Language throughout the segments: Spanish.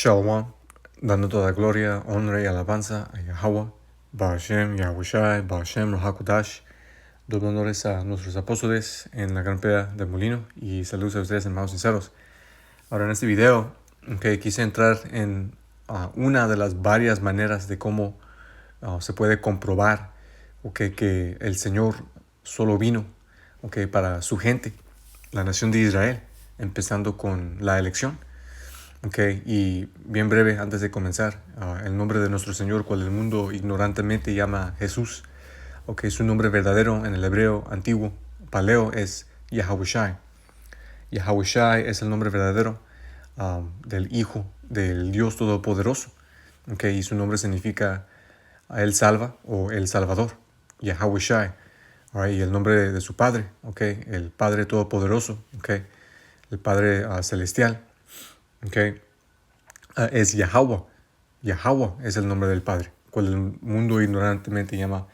Shalom, dando toda gloria, honra y alabanza a Yahweh, Ba'ashem, Yahushai, Ba'ashem, Rahakudash, dando honores a nuestros apóstoles en la gran peda del molino y saludos a ustedes, hermanos sinceros. Ahora en este video quise entrar en una de las varias maneras de cómo se puede comprobar que el Señor solo vino para su gente, la nación de Israel, empezando con la elección. Y bien breve antes de comenzar, el nombre de nuestro Señor, cual el mundo ignorantemente llama Jesús, su nombre verdadero en el hebreo antiguo, paleo, es Yahushai. Yahushai es el nombre verdadero del Hijo del Dios Todopoderoso, y su nombre significa Él salva o El Salvador, Yahushai. Y el nombre de su Padre, el Padre Todopoderoso, el Padre celestial, es Yahweh. Yahweh es el nombre del Padre, cual el mundo ignorantemente llama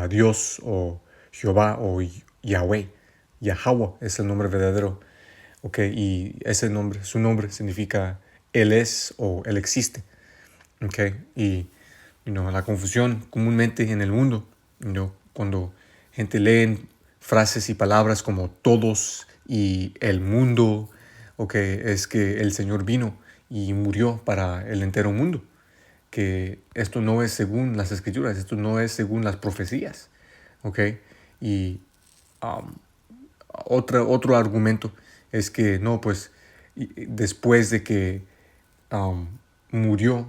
Dios o Jehová o Yahweh. Yahweh es el nombre verdadero, y ese nombre, su nombre significa Él es o Él existe, y la confusión comúnmente en el mundo, cuando gente lee frases y palabras como todos y el mundo, es que el Señor vino y murió para el entero mundo, que esto no es según las escrituras, esto no es según las profecías, y otro argumento es que no, pues después de que murió,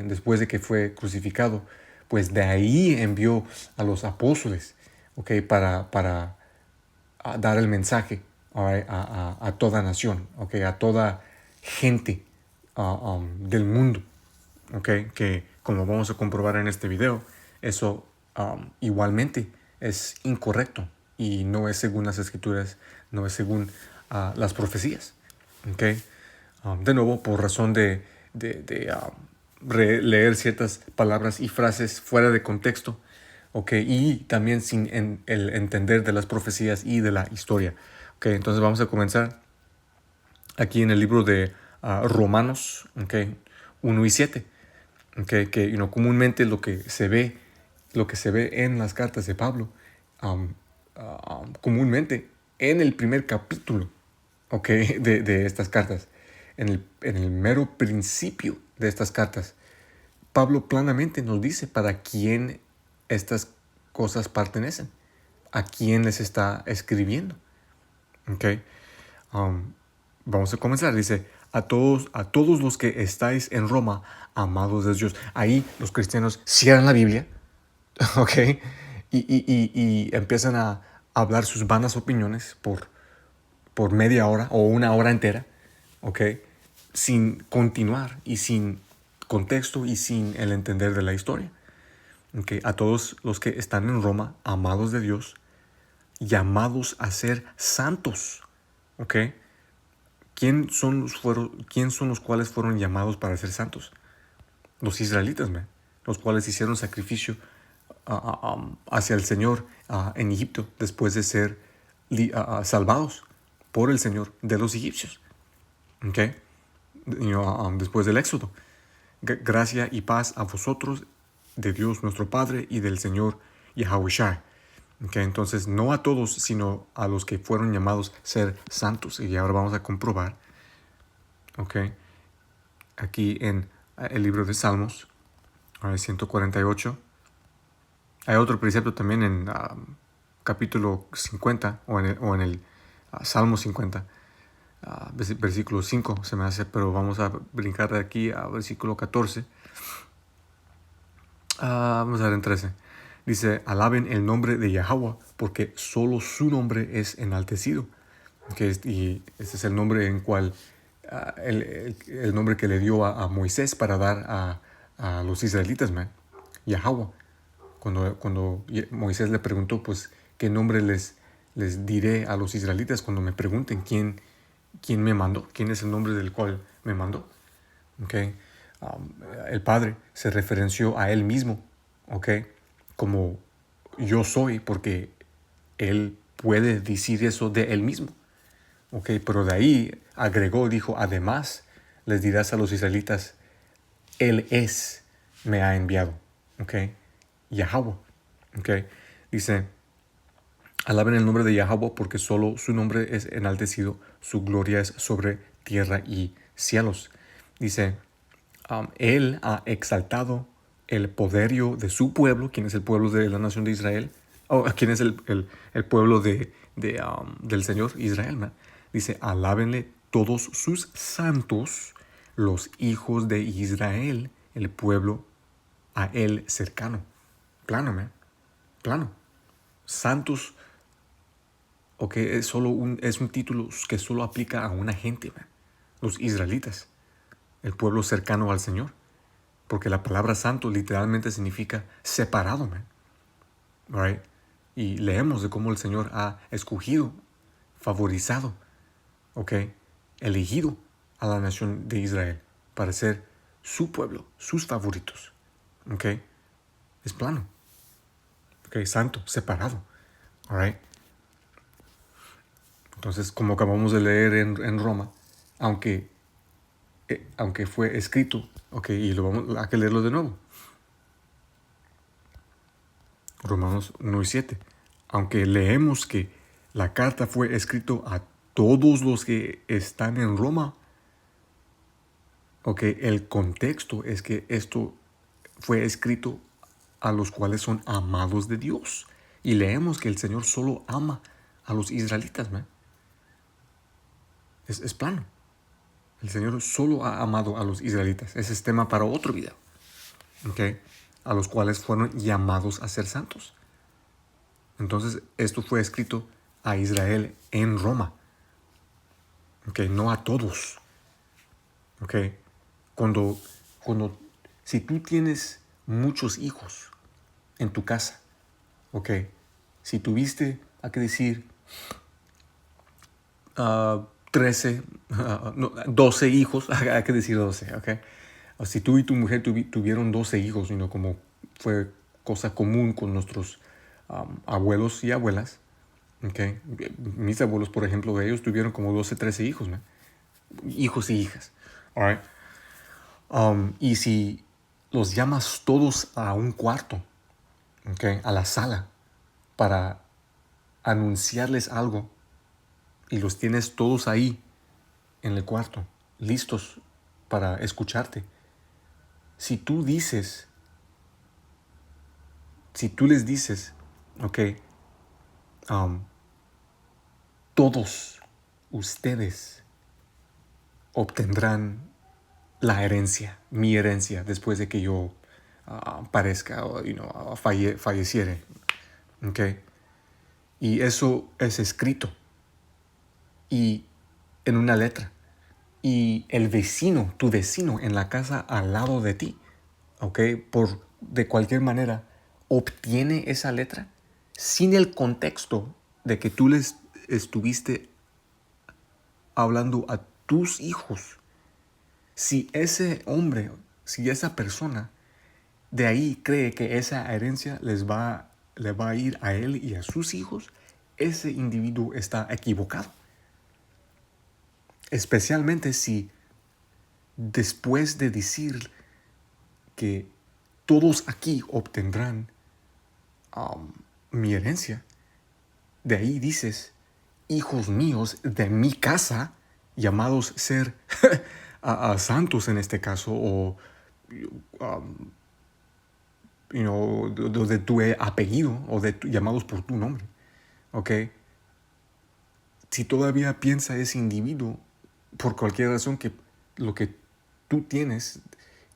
después de que fue crucificado, pues de ahí envió a los apóstoles, para dar el mensaje a toda nación, a toda gente del mundo, que como vamos a comprobar en este video, eso igualmente es incorrecto y no es según las escrituras, no es según las profecías. De nuevo, por razón de leer ciertas palabras y frases fuera de contexto, y también sin el entender de las profecías y de la historia. Entonces vamos a comenzar aquí en el libro de Romanos 1 y 7, que comúnmente lo que se ve en las cartas de Pablo, comúnmente en el primer capítulo de estas cartas, en el mero principio de estas cartas, Pablo planamente nos dice para quién estas cosas pertenecen, a quién les está escribiendo. Vamos a comenzar. Dice, a todos los que estáis en Roma, amados de Dios. Ahí los cristianos cierran la Biblia, y empiezan a hablar sus vanas opiniones por media hora o una hora entera, sin continuar y sin contexto y sin el entender de la historia. A todos los que están en Roma, amados de Dios, llamados a ser santos. ¿Quién son los cuales fueron llamados para ser santos? Los israelitas, los cuales hicieron sacrificio hacia el Señor en Egipto después de ser salvados por el Señor de los egipcios, después del éxodo. Gracia y paz a vosotros, de Dios nuestro Padre y del Señor Yahushua. Entonces no a todos, sino a los que fueron llamados ser santos. Y ahora vamos a comprobar, aquí en el libro de Salmos, 148. Hay otro precepto también en capítulo 50 o en el Salmo 50, versículo 5 se me hace, pero vamos a brincar de aquí a versículo 14. Vamos a ver en 13. Dice, alaben el nombre de Yahweh, porque solo su nombre es enaltecido. Y este es el nombre en cual el nombre que le dio a Moisés para dar a los israelitas, Yahweh. Cuando Moisés le preguntó, pues, ¿qué nombre les diré a los israelitas cuando me pregunten quién me mandó? ¿Quién es el nombre del cual me mandó? El Padre se referenció a Él mismo, como yo soy, porque Él puede decir eso de Él mismo. Pero de ahí agregó, dijo, además les dirás a los israelitas Él me ha enviado. ¿Ok? Yahweh. ¿Ok? Dice, alaben el nombre de Yahweh porque solo su nombre es enaltecido, su gloria es sobre tierra y cielos. Dice, Él ha exaltado el poderío de su pueblo. ¿Quién es el pueblo de la nación de Israel? ¿Quién es el pueblo del Señor Israel? ¿No? Dice, alábenle todos sus santos, los hijos de Israel, el pueblo a él cercano. Plano, man. Plano. Santos, ok, es un título que solo aplica a una gente, man. Los israelitas, el pueblo cercano al Señor. Porque la palabra santo literalmente significa separado, man. Right? Y leemos de cómo el Señor ha escogido, favorizado, ¿ok? Elegido a la nación de Israel para ser su pueblo, sus favoritos, ¿ok? Es plano, ¿ok? Santo, separado, right? Entonces, como acabamos de leer en Roma, aunque fue escrito, ¿ok? Y hay que leerlo de nuevo. Romanos 1 y 7. Aunque leemos que la carta fue escrito a todos los que están en Roma, ok, el contexto es que esto fue escrito a los cuales son amados de Dios. Y leemos que el Señor solo ama a los israelitas, man. Es plano. El Señor solo ha amado a los israelitas. Ese es tema para otro video. ¿Ok? A los cuales fueron llamados a ser santos. Entonces, esto fue escrito a Israel en Roma. ¿Ok? No a todos. ¿Ok? Si tú tienes muchos hijos en tu casa, ¿ok? Si tuviste, hay que decir, 12 hijos, hay que decir 12, ¿ok? O si tú y tu mujer tuvieron 12 hijos, como fue cosa común con nuestros abuelos y abuelas, ¿ok? Mis abuelos, por ejemplo, ellos tuvieron como 12, 13 hijos, ¿no? Hijos y hijas, all right? Y si los llamas todos a un cuarto, ¿ok? A la sala, para anunciarles algo, y los tienes todos ahí en el cuarto, listos para escucharte. Si tú les dices, ok, todos ustedes obtendrán la herencia, mi herencia, después de que yo parezca o falleciere, ok. Y eso es escrito y en una letra. Y el vecino, tu vecino en la casa al lado de ti, ¿ok? De cualquier manera, obtiene esa letra sin el contexto de que tú les estuviste hablando a tus hijos. Si ese hombre, si esa persona de ahí cree que esa herencia le va a ir a él y a sus hijos, ese individuo está equivocado. Especialmente si después de decir que todos aquí obtendrán mi herencia, de ahí dices, hijos míos de mi casa, llamados ser a santos en este caso, o de tu apellido, o llamados por tu nombre, ¿ok? Si todavía piensa ese individuo, por cualquier razón, que lo que tú tienes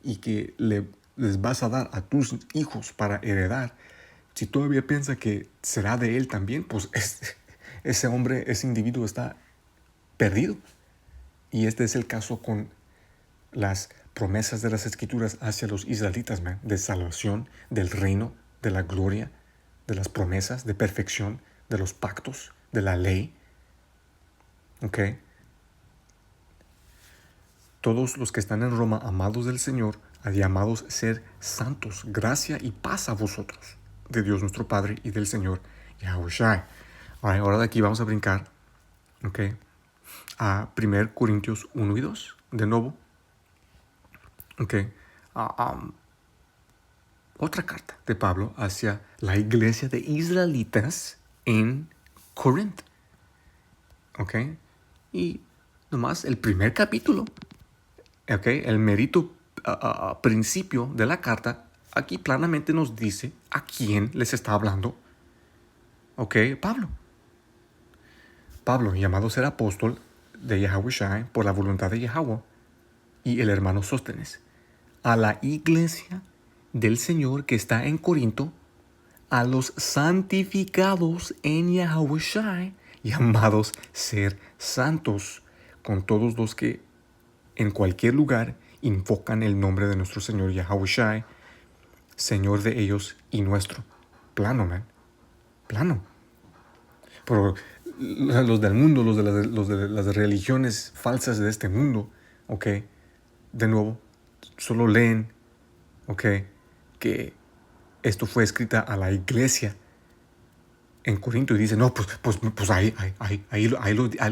y que les vas a dar a tus hijos para heredar, si todavía piensa que será de él también, pues ese individuo está perdido. Y este es el caso con las promesas de las Escrituras hacia los israelitas, man, de salvación, del reino, de la gloria, de las promesas, de perfección, de los pactos, de la ley. ¿Ok? Todos los que están en Roma, amados del Señor, llamados ser santos, gracia y paz a vosotros, de Dios nuestro Padre y del Señor Yahushua. Ahora de aquí vamos a brincar, ¿ok? A 1 Corintios 1 y 2, de nuevo. ¿Ok? otra carta de Pablo hacia la iglesia de israelitas en Corinto. ¿Ok? Y nomás el primer capítulo, ¿ok? El mérito principio de la carta, aquí planamente nos dice a quién les está hablando. ¿Ok? Pablo, llamado a ser apóstol de Yahushua por la voluntad de Yahweh, y el hermano Sóstenes, a la iglesia del Señor que está en Corinto, a los santificados en Yahushua, llamados ser santos, con todos los que en cualquier lugar invocan el nombre de nuestro Señor Yahushua, Señor de ellos y nuestro. Plano, man. Plano. Pero los del mundo, los de las religiones falsas de este mundo, ¿ok? De nuevo, solo leen, ¿ok? Que esto fue escrita a la iglesia en Corinto y dicen, no, pues ahí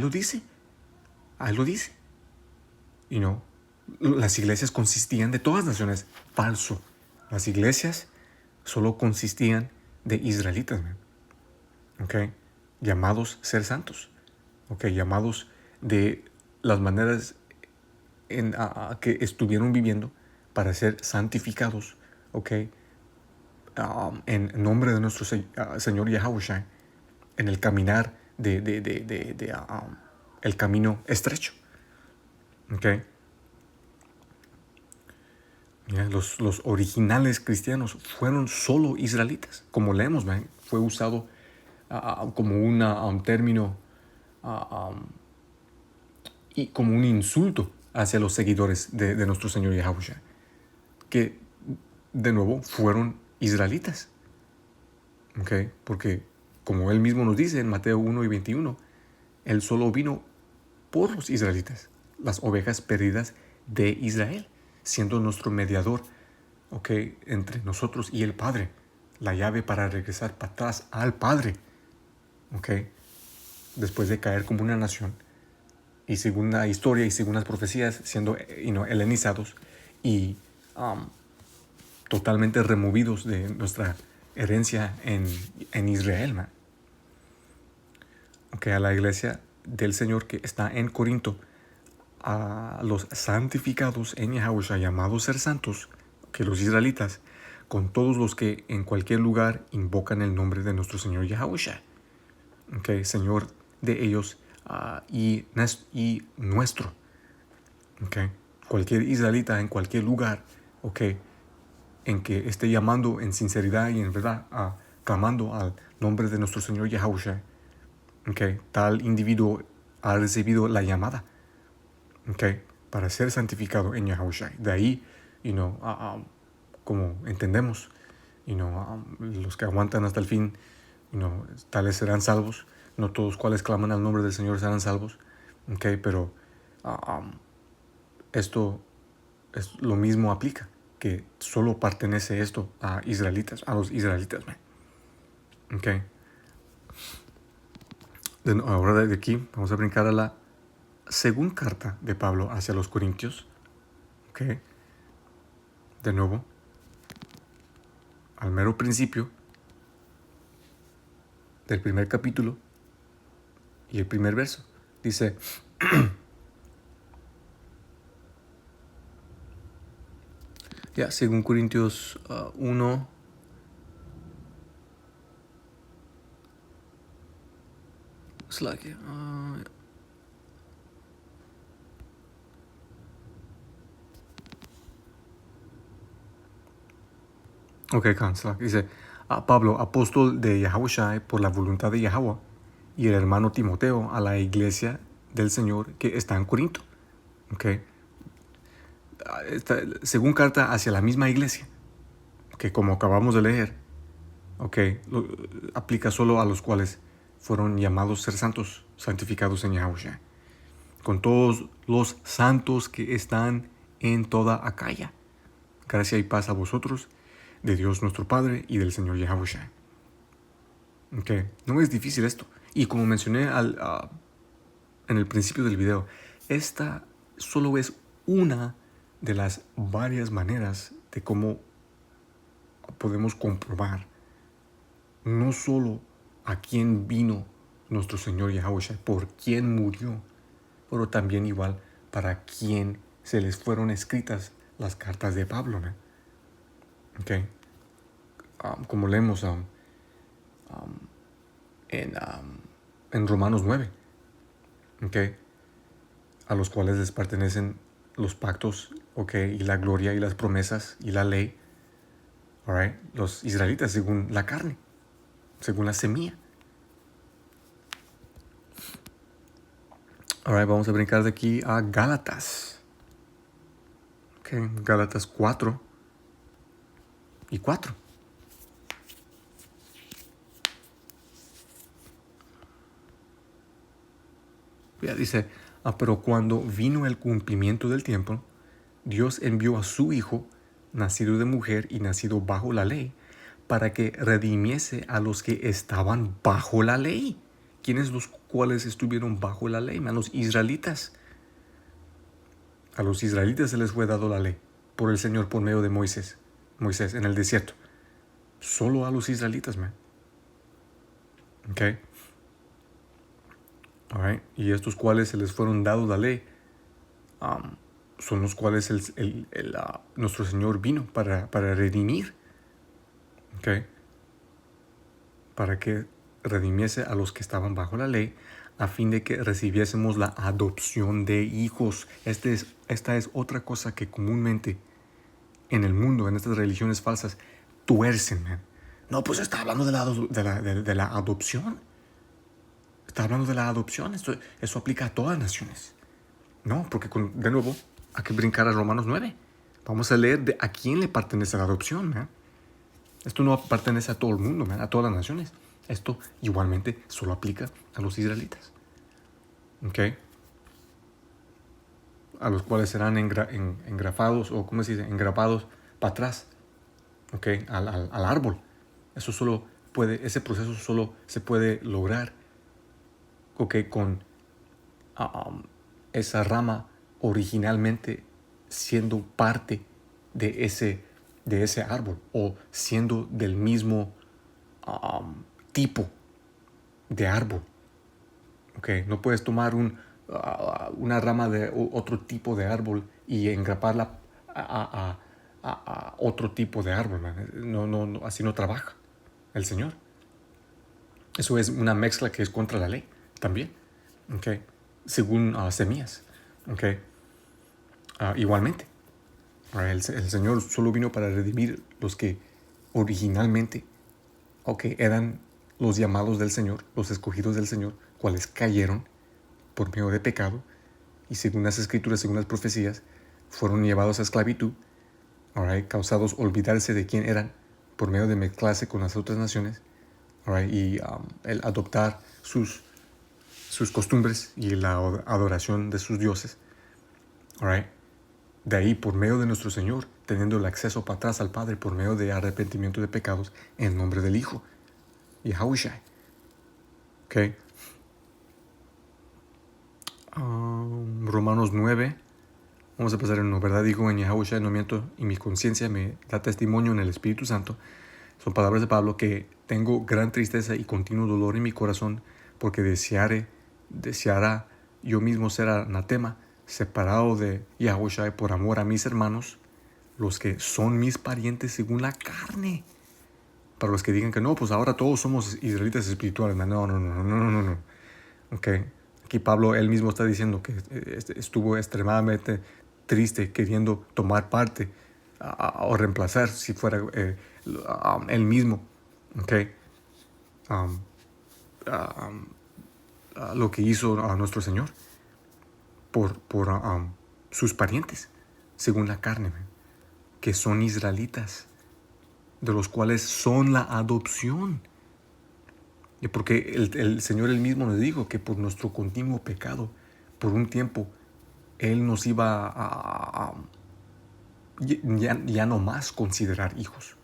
lo dice. Ahí lo dice. You know, las iglesias consistían de todas naciones. Falso. Las iglesias solo consistían de israelitas, man. ¿Ok? Llamados ser santos. ¿Ok? Llamados de las maneras que estuvieron viviendo para ser santificados. ¿Ok? En nombre de nuestro Señor Yahushua, en el caminar el camino estrecho. ¿Ok? Los originales cristianos fueron solo israelitas. Como leemos, man, fue usado como un término y como un insulto hacia los seguidores de nuestro Señor Yahushua, que de nuevo fueron israelitas. ¿Okay? Porque como él mismo nos dice en Mateo 1 y 21, él solo vino por los israelitas, las ovejas perdidas de Israel, siendo nuestro mediador, ¿okay? Entre nosotros y el Padre, la llave para regresar para atrás al Padre, ¿okay? Después de caer como una nación, y según la historia y según las profecías, siendo helenizados y totalmente removidos de nuestra herencia en Israel, man. Okay, a la iglesia del Señor que está en Corinto, a los santificados en Yahushua, llamados ser santos, que los israelitas, con todos los que en cualquier lugar invocan el nombre de nuestro Señor Yahushua, okay, Señor de ellos y nuestro. Okay. Cualquier israelita en cualquier lugar, okay, en que esté llamando en sinceridad y en verdad, clamando al nombre de nuestro Señor Yahushua, okay, tal individuo ha recibido la llamada, okay, para ser santificado en Yahushua. De ahí, como entendemos, los que aguantan hasta el fin, tales serán salvos. No todos cuales claman al nombre del Señor serán salvos, okay, pero esto es lo mismo aplica, que solo pertenece esto a israelitas, a los israelitas, man. Okay. Ahora de aquí vamos a brincar a la segunda carta de Pablo hacia los Corintios. Okay. De nuevo, al mero principio del primer capítulo y el primer verso, dice: según Corintios 1, dice: Pablo, apóstol de Yahushua por la voluntad de Yahweh, y el hermano Timoteo a la iglesia del Señor que está en Corinto. Okay. Según carta hacia la misma iglesia, que como acabamos de leer, okay, aplica solo a los cuales fueron llamados ser santos, santificados en Yahushua, con todos los santos que están en toda Acaya. Gracia y paz a vosotros, de Dios nuestro Padre y del Señor Yahushua. Okay. No es difícil esto. Y como mencioné en el principio del video, esta solo es una de las varias maneras de cómo podemos comprobar no solo a quién vino nuestro Señor Yahushua, por quién murió, pero también igual para quién se les fueron escritas las cartas de Pablo, ¿no? Okay. Como leemos en Romanos 9, okay, a los cuales les pertenecen los pactos, okay, y la gloria y las promesas y la ley, all right, los israelitas según la carne, según la semilla. All right, vamos a brincar de aquí a Gálatas. Okay, Gálatas 4 y 4. Ya dice, pero cuando vino el cumplimiento del tiempo, Dios envió a su Hijo, nacido de mujer y nacido bajo la ley, para que redimiese a los que estaban bajo la ley. ¿Quiénes los cuales estuvieron bajo la ley? A los israelitas. A los israelitas se les fue dado la ley por el Señor por medio de Moisés en el desierto. Solo a los israelitas, man. Okay. All right. Y estos cuales se les fueron dados la ley son los cuales nuestro Señor vino para redimir. Okay. Para que redimiese a los que estaban bajo la ley, a fin de que recibiésemos la adopción de hijos. Esta es otra cosa que comúnmente en el mundo, en estas religiones falsas, tuercen, man. No, pues está hablando de la adopción. Está hablando de la adopción. Eso aplica a todas las naciones. No, porque de nuevo hay que brincar a Romanos 9. Vamos a leer a quién le pertenece la adopción, man. Esto no pertenece a todo el mundo, man, a todas las naciones. Esto igualmente solo aplica a los israelitas. ¿Okay? A los cuales serán engrafados, o ¿cómo se dice? Engrapados para atrás. ¿Okay? Al árbol. Ese proceso solo se puede lograr, ¿okay? Con esa rama originalmente siendo parte de ese árbol, o siendo del mismo tipo de árbol. Okay. No puedes tomar una rama de otro tipo de árbol y engraparla a otro tipo de árbol, man. No, así no trabaja el Señor. Eso es una mezcla que es contra la ley también. Okay. Según semillas. Okay. Igualmente, el Señor solo vino para redimir los que originalmente eran los llamados del Señor, los escogidos del Señor, cuales cayeron por medio de pecado, y según las escrituras, según las profecías, fueron llevados a esclavitud, causados olvidarse de quién eran por medio de mezclarse con las otras naciones, y el adoptar sus costumbres y la adoración de sus dioses. De ahí, por medio de nuestro Señor, teniendo el acceso para atrás al Padre por medio de arrepentimiento de pecados en nombre del Hijo, Yahushua. Okay. Romanos 9. Vamos a pasar en verdad digo en Yahushua, no miento, y mi conciencia me da testimonio en el Espíritu Santo. Son palabras de Pablo, que tengo gran tristeza y continuo dolor en mi corazón, porque deseara yo mismo ser anatema, separado de Yahushua por amor a mis hermanos, los que son mis parientes según la carne. Para los que digan que no, pues ahora todos somos israelitas espirituales. No. Okay. Aquí Pablo él mismo está diciendo que estuvo extremadamente triste queriendo tomar parte o reemplazar, si fuera él mismo, okay, lo que hizo a nuestro Señor por sus parientes según la carne, que son israelitas, de los cuales son la adopción. Y porque el Señor él mismo nos dijo que por nuestro continuo pecado, por un tiempo, Él nos iba a ya no más considerar hijos.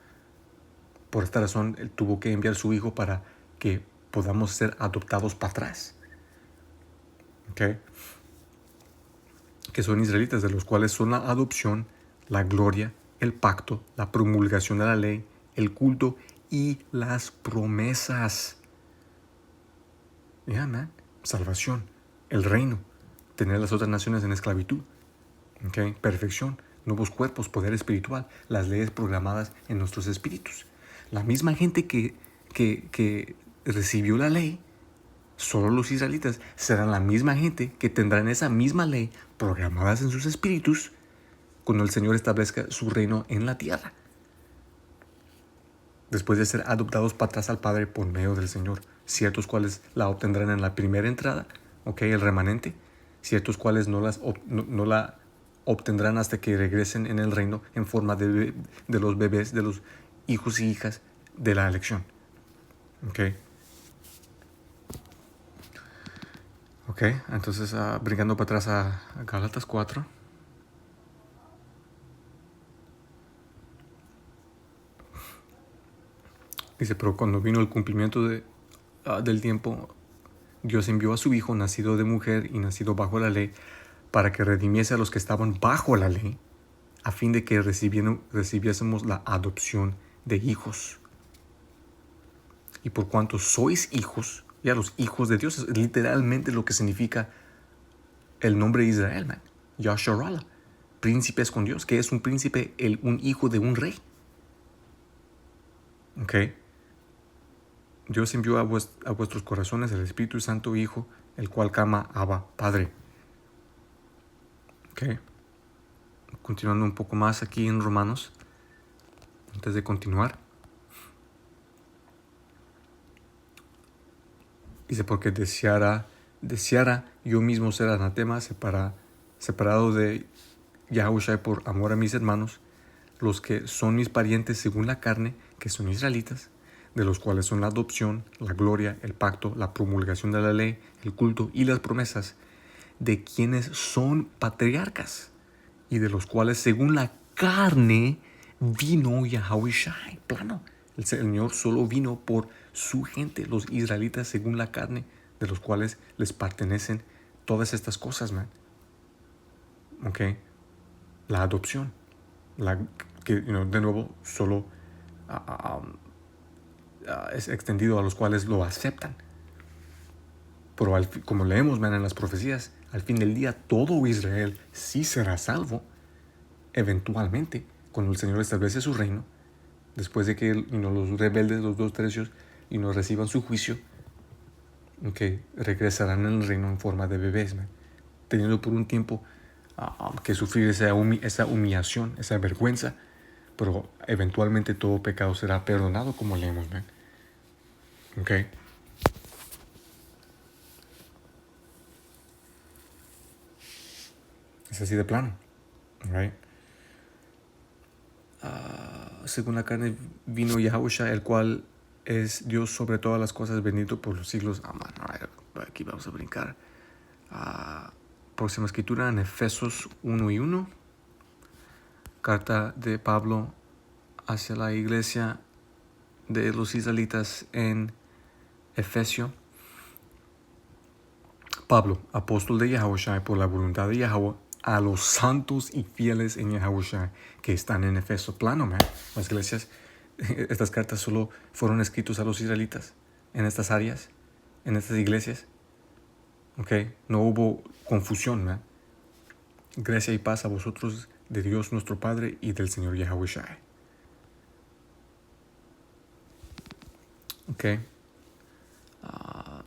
Por esta razón, Él tuvo que enviar a su Hijo para que podamos ser adoptados para atrás. Ok, que son israelitas, de los cuales son la adopción, la gloria, el pacto, la promulgación de la ley, el culto y las promesas. Yeah, man. Salvación, el reino, tener las otras naciones en esclavitud, okay. Perfección, nuevos cuerpos, poder espiritual, las leyes programadas en nuestros espíritus. La misma gente que recibió la ley, solo los israelitas, serán la misma gente que tendrán esa misma ley programadas en sus espíritus cuando el Señor establezca su reino en la tierra, después de ser adoptados para atrás al Padre por medio del Señor. Ciertos cuales la obtendrán en la primera entrada, okay, el remanente. Ciertos cuales no la obtendrán hasta que regresen en el reino en forma de los bebés, de los hijos y hijas de la elección. Okay. Entonces brincando para atrás a Gálatas 4. Dice, pero cuando vino el cumplimiento del tiempo, Dios envió a su Hijo, nacido de mujer y nacido bajo la ley, para que redimiese a los que estaban bajo la ley, a fin de que recibiésemos la adopción de hijos. Y por cuanto sois hijos, ya los hijos de Dios, es literalmente lo que significa el nombre de Israel, man. Yasharala, príncipes con Dios. ¿Qué es un príncipe? Un hijo de un rey. Okay. Dios envió a vuestros corazones el Espíritu Santo Hijo, el cual clama Abba, Padre. Okay. Continuando un poco más aquí en Romanos, antes de continuar. Dice, porque deseara yo mismo ser anatema, separado de Yahushua por amor a mis hermanos, los que son mis parientes según la carne, que son israelitas, de los cuales son la adopción, la gloria, el pacto, la promulgación de la ley, el culto y las promesas, de quienes son patriarcas, y de los cuales según la carne vino Yahushua. Plano. El Señor solo vino por su gente, los israelitas según la carne, de los cuales les pertenecen todas estas cosas, man. Okay. La adopción, que de nuevo solo es extendido a los cuales lo aceptan. Pero como leemos, man, en las profecías, al fin del día todo Israel sí será salvo eventualmente cuando el Señor establece su reino, después de que los rebeldes, los 2/3, reciban su juicio, okay, regresarán en el reino en forma de bebés, man, teniendo por un tiempo que sufrir esa humillación, esa vergüenza, pero eventualmente todo pecado será perdonado, como leemos, man. Okay. Es así de plano. Right. Según la carne vino Yahushua, el cual es Dios sobre todas las cosas, bendito por los siglos. Amén. Right. Aquí vamos a brincar. Próxima escritura en Efesios 1:1. Carta de Pablo hacia la iglesia de los israelitas en Efesio. Pablo, apóstol de Yahushua por la voluntad de Yahweh, a los santos y fieles en Yahushua que están en Efeso. Plano, man. Las iglesias, estas cartas solo fueron escritas a los israelitas en estas áreas, en estas iglesias. Okay. No hubo confusión, man. Gracia y paz a vosotros de Dios nuestro Padre y del Señor Yahushua. Okay.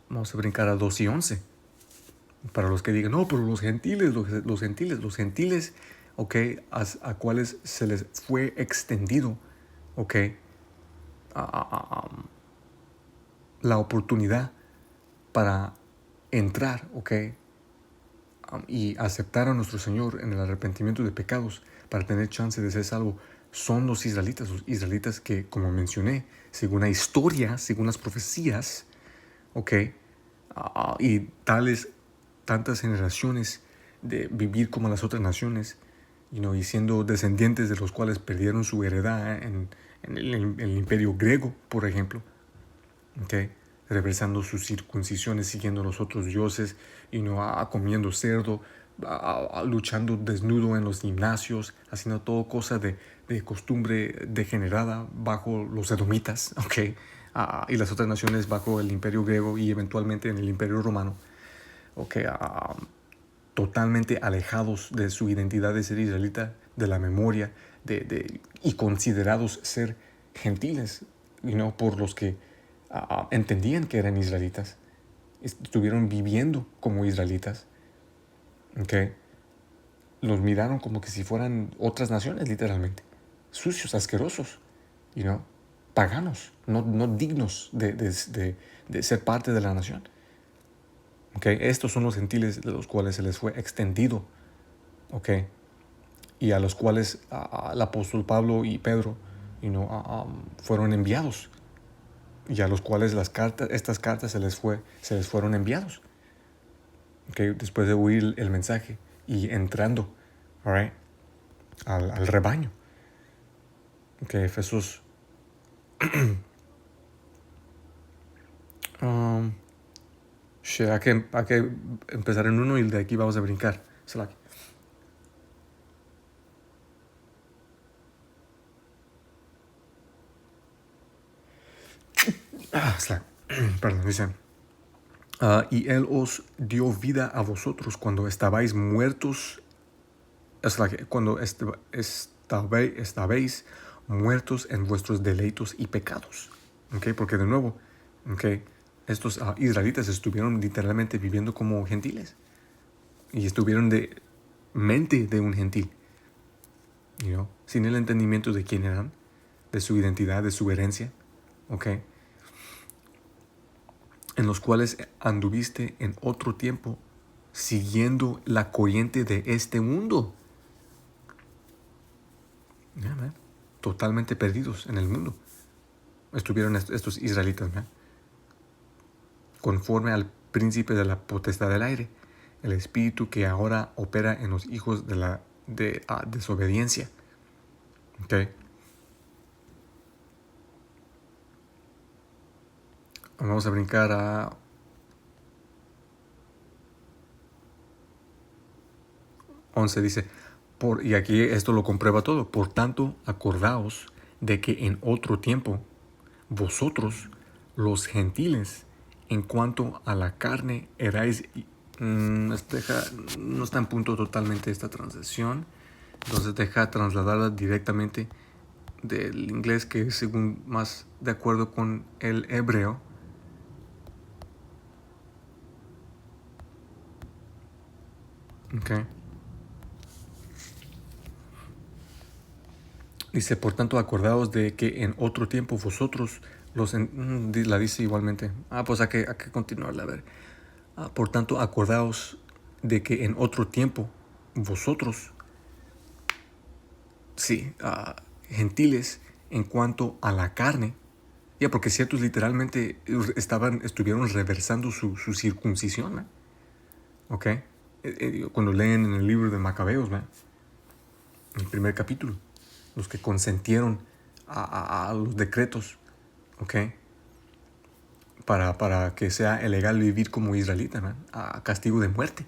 Vamos a brincar a 2:11. Para los que digan, no, pero los gentiles, okay, a cuales se les fue extendido, okay, la oportunidad para entrar, okay, y aceptar a nuestro Señor en el arrepentimiento de pecados para tener chance de ser salvo, son los israelitas que, como mencioné, según la historia, según las profecías, okay, y tantas generaciones de vivir como las otras naciones, y siendo descendientes de los cuales perdieron su heredad en el imperio griego, por ejemplo, okay, reversando sus circuncisiones, siguiendo los otros dioses, comiendo cerdo, luchando desnudo en los gimnasios, haciendo todo cosa de costumbre degenerada bajo los edomitas, ¿ok? Y las otras naciones bajo el imperio griego y eventualmente en el imperio romano, ¿ok? Totalmente alejados de su identidad de ser israelita, de la memoria, y considerados ser gentiles, por los que entendían que eran israelitas. Estuvieron viviendo como israelitas. ¿Okay? Los miraron como que si fueran otras naciones, literalmente. Sucios, asquerosos, paganos, no dignos de ser parte de la nación. ¿Okay? Estos son los gentiles de los cuales se les fue extendido, ¿okay? Y a los cuales el apóstol Pablo y Pedro fueron enviados, y a los cuales estas cartas se les fueron enviados, ¿okay? Después de oír el mensaje y entrando, right, al rebaño. Okay, Efesios hay que empezar en uno y de aquí vamos a brincar. Perdón, dice. Y Él os dio vida a vosotros cuando estabais muertos, cuando estabais muertos en vuestros deleitos y pecados. ¿Okay? Porque de nuevo, ¿okay? Estos israelitas estuvieron literalmente viviendo como gentiles. Y estuvieron de mente de un gentil. Sin el entendimiento de quién eran, de su identidad, de su herencia. ¿Okay? En los cuales anduviste en otro tiempo, siguiendo la corriente de este mundo. Totalmente perdidos en el mundo estuvieron estos israelitas, conforme al príncipe de la potestad del aire, el espíritu que ahora opera en los hijos de la desobediencia. ¿Okay? Vamos a brincar a 11, dice, y aquí esto lo comprueba todo. Por tanto, acordaos de que en otro tiempo vosotros, los gentiles, en cuanto a la carne, erais... no está en punto totalmente esta transición, entonces deja trasladarla directamente del inglés, que es según más de acuerdo con el hebreo. Okay. Dice, por tanto, acordaos de que en otro tiempo vosotros, la dice igualmente. Pues hay que continuarla, a ver. Por tanto, acordaos de que en otro tiempo vosotros, sí, gentiles, en cuanto a la carne, porque ciertos literalmente estuvieron reversando su circuncisión, ¿no? ¿Ok? Cuando leen en el libro de Macabeos, ¿no? En el primer capítulo, los que consentieron a los decretos, ¿ok? Para que sea ilegal vivir como israelita, ¿no? A castigo de muerte.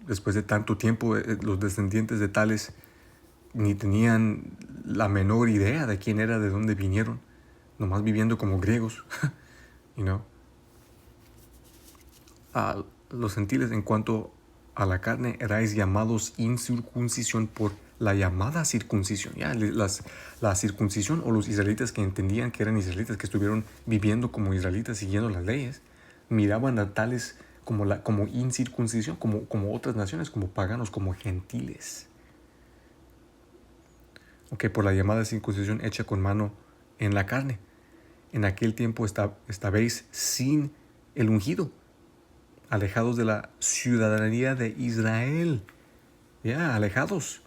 Después de tanto tiempo, los descendientes de tales ni tenían la menor idea de quién era, de dónde vinieron, nomás viviendo como griegos. A los gentiles, en cuanto a la carne, erais llamados incircuncisión por la llamada circuncisión. La circuncisión, o los israelitas que entendían que eran israelitas, que estuvieron viviendo como israelitas, siguiendo las leyes, miraban a tales como incircuncisión, como otras naciones, como paganos, como gentiles. Por la llamada circuncisión hecha con mano en la carne. En aquel tiempo estabais sin el ungido, alejados de la ciudadanía de Israel. Alejados,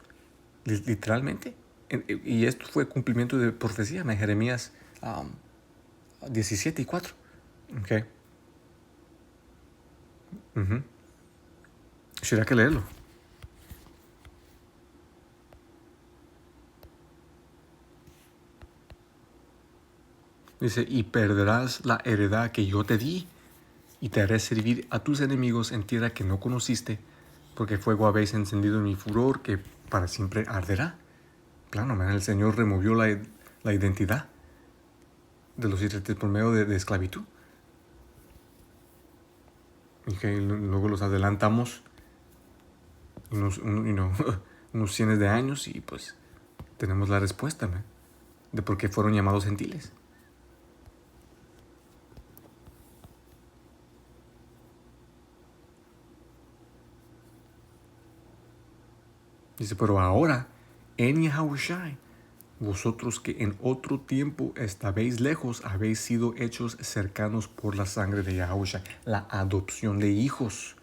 literalmente. Y esto fue cumplimiento de profecía en Jeremías 17:4. Okay. Será que leerlo. Dice, y perderás la heredad que yo te di. y te haré servir a tus enemigos en tierra que no conociste, porque fuego habéis encendido en mi furor, que para siempre arderá. Claro, man, el Señor removió la identidad de los israelitas por medio de esclavitud. Y que luego los adelantamos unos cientos de años y pues tenemos la respuesta, man, de por qué fueron llamados gentiles. Dice, pero ahora, en Yahushai, vosotros que en otro tiempo estabais lejos, habéis sido hechos cercanos por la sangre de Yahushai, la adopción de hijos.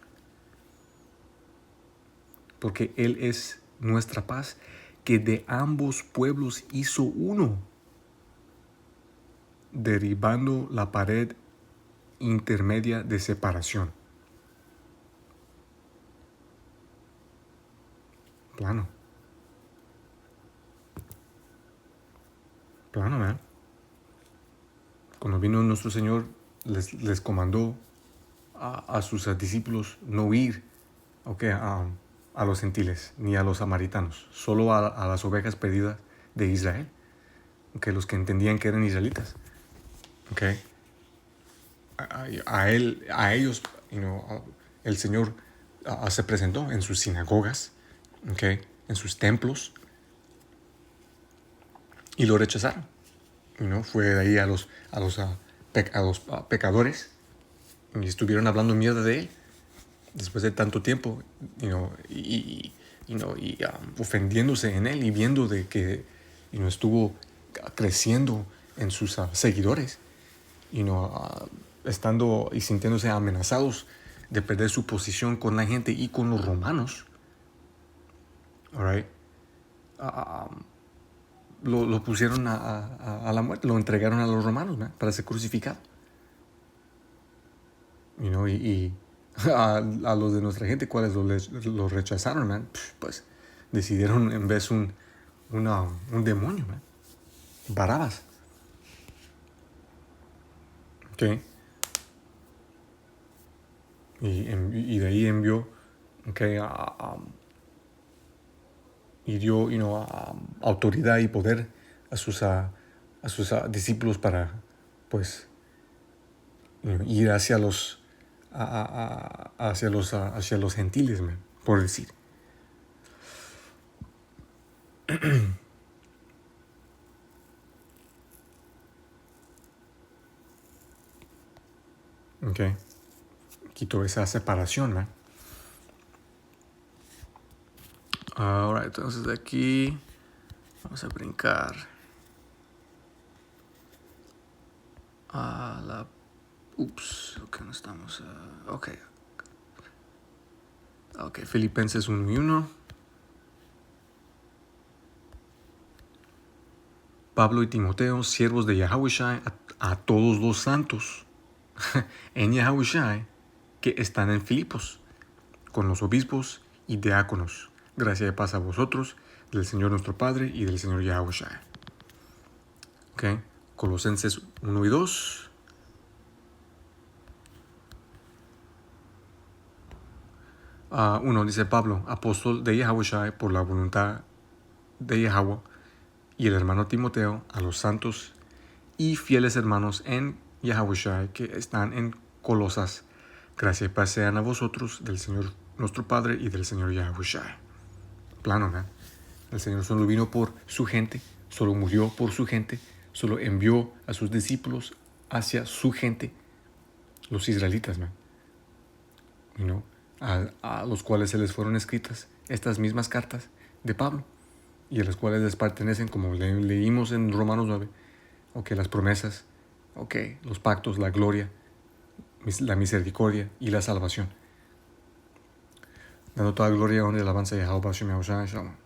Porque Él es nuestra paz, que de ambos pueblos hizo uno, derribando la pared intermedia de separación. Plano, man. Cuando vino nuestro Señor, les comandó a sus discípulos no ir a los gentiles ni a los samaritanos, solo a las ovejas perdidas de Israel, los que entendían que eran israelitas. A ellos, el Señor se presentó en sus sinagogas, en sus templos, y lo rechazaron. Fue de ahí a los pecadores y estuvieron hablando mierda de él después de tanto tiempo, ofendiéndose en él y viendo de que estuvo creciendo en sus seguidores, estando y sintiéndose amenazados de perder su posición con la gente y con los romanos. All right. Lo pusieron a la muerte, lo entregaron a los romanos, man, para ser crucificado. Y a los de nuestra gente, cuales lo rechazaron, man, pues decidieron en vez un demonio, man, Barabas. Y de ahí envió, y dio autoridad y poder a sus discípulos para pues ir hacia los gentiles, man, por decir. Quitó esa separación, man. Ahora, entonces de aquí vamos a brincar a la... no estamos... Filipenses 1:1. Pablo y Timoteo, siervos de Yahushai, a todos los santos en Yahushai que están en Filipos, con los obispos y diáconos. Gracia y paz a vosotros, del Señor nuestro Padre y del Señor Yahushai. Colosenses 1 y 2. Uno dice Pablo, apóstol de Yahushai por la voluntad de Yahweh, y el hermano Timoteo, a los santos y fieles hermanos en Yahushai que están en Colosas. Gracia y paz sean a vosotros, del Señor nuestro Padre y del Señor Yahushai. Plano, man. El Señor solo vino por su gente, solo murió por su gente, solo envió a sus discípulos hacia su gente, los israelitas, man. A los cuales se les fueron escritas estas mismas cartas de Pablo, y a las cuales les pertenecen, como leímos en Romanos 9, las promesas, los pactos, la gloria, la misericordia y la salvación. Dando toda gloria, honra y alabanza a Yahweh, Shalom.